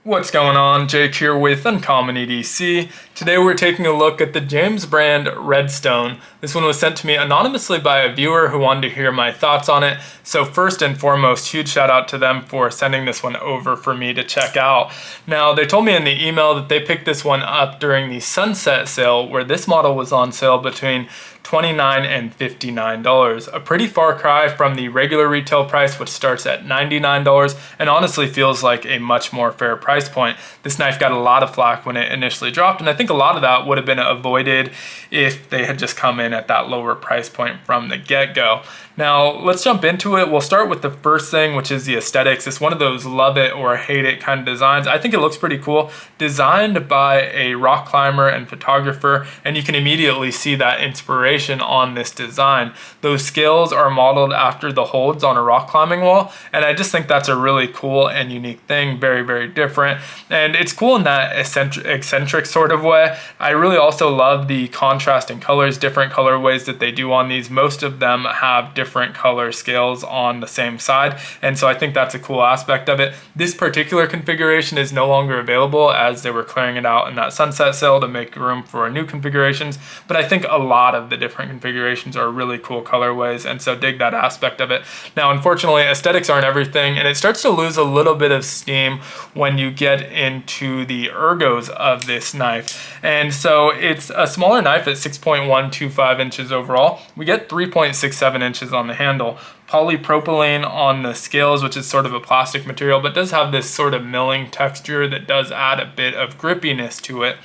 What's going on? Jake here with Uncommon EDC. Today we're taking a look at the James brand Redstone. This one was sent to me anonymously by a viewer who wanted to hear my thoughts on it. So first and foremost, huge shout out to them for sending this one over for me to check out. Now, they told me in the email that they picked this one up during the sunset sale, where this model was on sale between $29 and $59. A pretty far cry from the regular retail price, which starts at $99 and honestly feels like a much more fair price point. This knife got a lot of flack when it initially dropped, and I think a lot of that would have been avoided if they had just come in at that lower price point from the get-go. Now, let's jump into it. We'll start with the first thing, which is the aesthetics. It's one of those love it or hate it kind of designs. I think it looks pretty cool. Designed by a rock climber and photographer, and you can immediately see that inspiration on this design. Those scales are modeled after the holds on a rock climbing wall, and I just think that's a really cool and unique thing. Very, very different. And it's cool in that eccentric sort of way. I really also love the contrasting colors, different colorways that they do on these. Most of them have different color scales on the same side, and so I think that's a cool aspect of it. This particular configuration is no longer available as they were clearing it out in that sunset sale to make room for new configurations, but I think a lot of the different configurations are really cool colorways, and so dig that aspect of it. Now, unfortunately, aesthetics aren't everything, and it starts to lose a little bit of steam when you get into the ergos of this knife. And so it's a smaller knife at 6.125 inches overall. We get 3.67 inches on the handle. Polypropylene on the scales, which is sort of a plastic material, but does have this sort of milling texture that does add a bit of grippiness to it.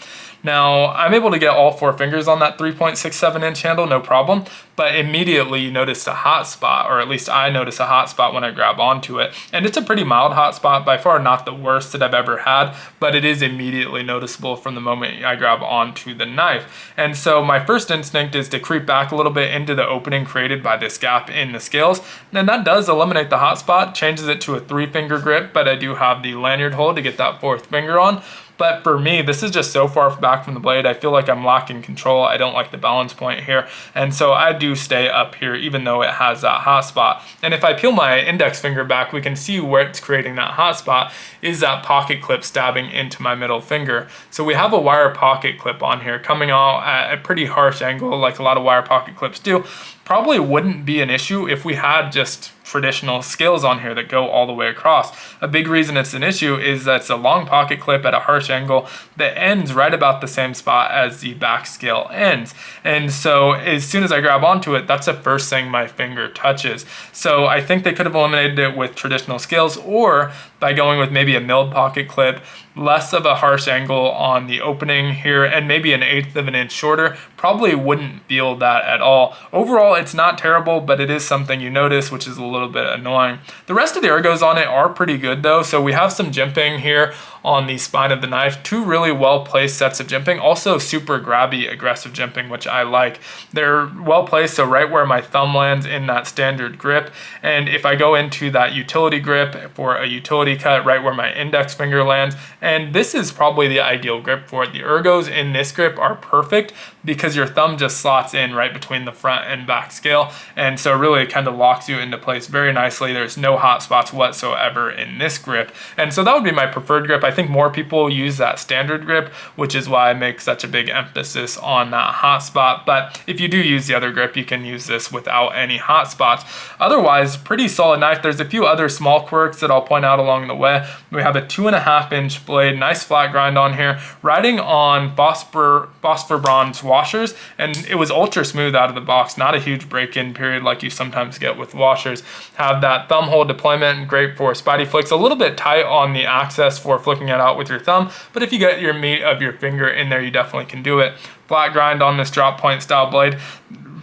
Now, I'm able to get all four fingers on that 3.67 inch handle, no problem, but immediately you notice a hot spot, or at least I notice a hot spot when I grab onto it. And it's a pretty mild hot spot, by far not the worst that I've ever had, but it is immediately noticeable from the moment I grab onto the knife. And so my first instinct is to creep back a little bit into the opening created by this gap in the scales. And that does eliminate the hot spot, changes it to a 3-finger grip, but I do have the lanyard hold to get that 4th finger on. But for me, this is just so far back from the blade, I feel like I'm lacking control. I don't like the balance point here. And so I do stay up here, even though it has that hot spot. And if I peel my index finger back, we can see where it's creating that hot spot is that pocket clip stabbing into my middle finger. So we have a wire pocket clip on here coming out at a pretty harsh angle, like a lot of wire pocket clips do. Probably wouldn't be an issue if we had just traditional scales on here that go all the way across. A big reason it's an issue is that it's a long pocket clip at a harsh angle that ends right about the same spot as the back scale ends. And so as soon as I grab onto it, that's the first thing my finger touches. So I think they could have eliminated it with traditional scales, or by going with maybe a milled pocket clip, less of a harsh angle on the opening here, and maybe 1/8 of an inch shorter. Probably wouldn't feel that at all. Overall, it's not terrible, but it is something you notice, which is a little bit annoying. The rest of the ergos on it are pretty good though. So we have some jimping here on the spine of the knife, 2 really well placed sets of jimping, also super grabby aggressive jimping, which I like. They're well placed, so right where my thumb lands in that standard grip, and if I go into that utility grip for a utility cut, right where my index finger lands, and this is probably the ideal grip for it. The ergos in this grip are perfect because your thumb just slots in right between the front and back scale, and so really it kind of locks you into place very nicely. There's no hot spots whatsoever in this grip, and so that would be my preferred grip. I think more people use that standard grip, which is why I make such a big emphasis on that hot spot. But if you do use the other grip, you can use this without any hot spots. Otherwise, pretty solid knife. There's a few other small quirks that I'll point out along the way. We have a 2.5 inch blade, nice flat grind on here, riding on phosphor bronze washers, and it was ultra smooth out of the box, not a huge break-in period like you sometimes get with washers. Have that thumb hold deployment, great for spidey flicks, a little bit tight on the access for flicking it out with your thumb, but if you get your meat of your finger in there, you definitely can do it. Flat grind on this drop point style blade.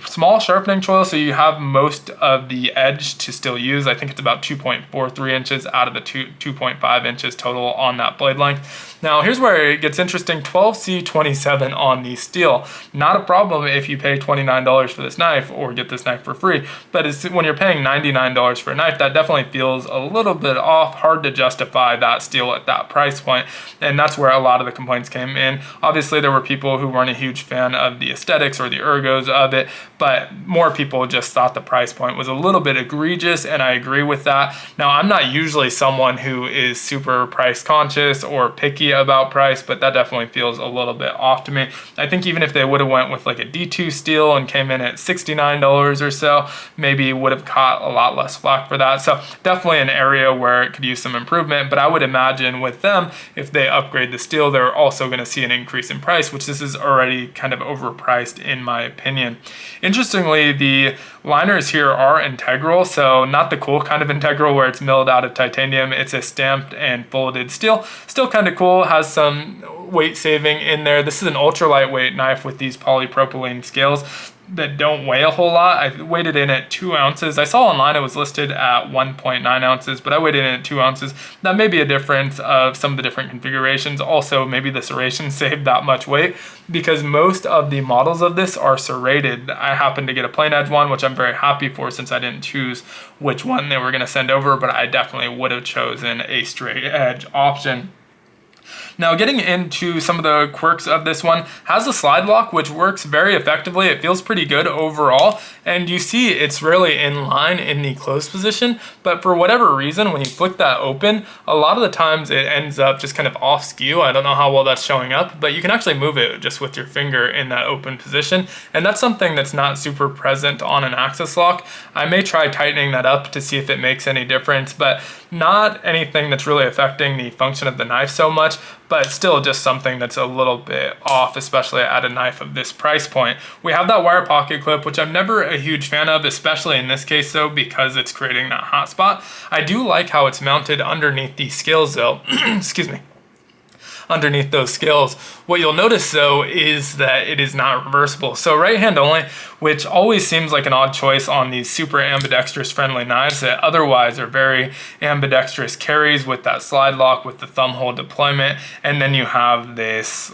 Small sharpening choil, so you have most of the edge to still use. I think it's about 2.43 inches out of the 2.5 inches total on that blade length. Now here's where it gets interesting. 12C27 on the steel. Not a problem if you pay $29 for this knife or get this knife for free, but when you're paying $99 for a knife, that definitely feels a little bit off. Hard to justify that steel at that price point, and that's where a lot of the complaints came in. Obviously there were people who weren't a huge fan of the aesthetics or the ergos of it, but more people just thought the price point was a little bit egregious, and I agree with that. Now, I'm not usually someone who is super price conscious or picky about price, but that definitely feels a little bit off to me. I think even if they would have went with like a D2 steel and came in at $69 or so, maybe would have caught a lot less flack for that. So definitely an area where it could use some improvement, but I would imagine with them, if they upgrade the steel, they're also going to see an increase in price, which this is already kind of overpriced in my opinion. Interestingly, the liners here are integral, so not the cool kind of integral where it's milled out of titanium. It's a stamped and folded steel. Still kind of cool, has some weight saving in there. This is an ultra lightweight knife with these polypropylene scales that don't weigh a whole lot. I weighed it in at 2 ounces. I saw online it was listed at 1.9 ounces, but I weighed it in at 2 ounces. That may be a difference of some of the different configurations. Also, maybe the serration saved that much weight because most of the models of this are serrated. I happened to get a plain edge one, which I'm very happy for since I didn't choose which one they were going to send over, but I definitely would have chosen a straight edge option. Now, getting into some of the quirks of this one, has a slide lock, which works very effectively. It feels pretty good overall, and you see it's really in line in the closed position, but for whatever reason, when you flick that open, a lot of the times it ends up just kind of off skew. I don't know how well that's showing up, but you can actually move it just with your finger in that open position, and that's something that's not super present on an axis lock. I may try tightening that up to see if it makes any difference, but not anything that's really affecting the function of the knife so much, but still just something that's a little bit off, especially at a knife of this price point. We have that wire pocket clip, which I'm never a huge fan of, especially in this case though, because it's creating that hot spot. I do like how it's mounted underneath these scales though, excuse me. Underneath those scales. What you'll notice though is that it is not reversible. So right hand only, which always seems like an odd choice on these super ambidextrous friendly knives that otherwise are very ambidextrous carries with that slide lock with the thumb hole deployment, and then you have this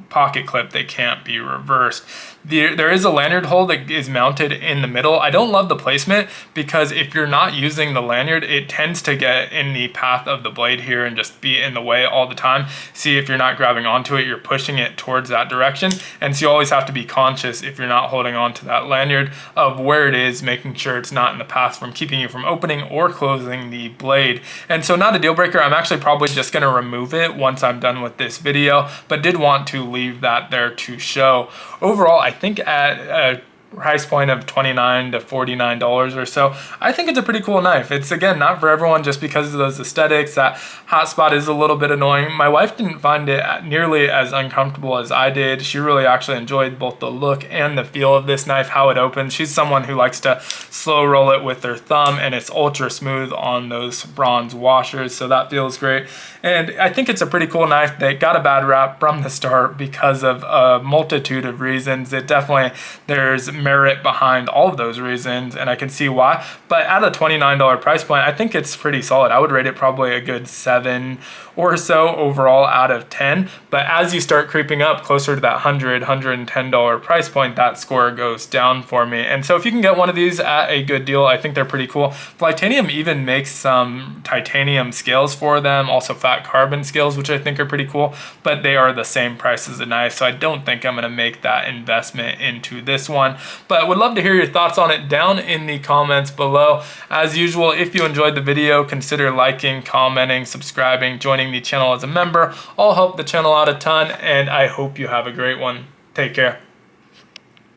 pocket clip that can't be reversed. There is a lanyard hole that is mounted in the middle. I don't love the placement because if you're not using the lanyard, it tends to get in the path of the blade here and just be in the way all the time. See, if you're not grabbing onto it, you're pushing it towards that direction. And so you always have to be conscious if you're not holding on to that lanyard of where it is, making sure it's not in the path from keeping you from opening or closing the blade. And so not a deal breaker. I'm actually probably just going to remove it once I'm done with this video, but did want to leave that there to show. Overall, I think at a price point of $29 to $49 or so, I think it's a pretty cool knife. It's again not for everyone just because of those aesthetics. That hot spot is a little bit annoying. My wife didn't find it nearly as uncomfortable as I did. She really actually enjoyed both the look and the feel of this knife, how it opens. She's someone who likes to slow roll it with their thumb, and it's ultra smooth on those bronze washers, so that feels great. And I think it's a pretty cool knife that got a bad rap from the start because of a multitude of reasons. It definitely, there's merit behind all of those reasons, and I can see why. But at a $29 price point, I think it's pretty solid. I would rate it probably a good 7 or so overall out of 10. But as you start creeping up closer to that $100, $110 price point, that score goes down for me. And so if you can get one of these at a good deal, I think they're pretty cool. Titanium even makes some titanium scales for them, also fat carbon scales, which I think are pretty cool, but they are the same price as a knife, so I don't think I'm going to make that investment into this one. But would love to hear your thoughts on it down in the comments below. As usual, if you enjoyed the video, consider liking, commenting, subscribing, joining the channel as a member. All help the channel out a ton, and I hope you have a great one. Take care.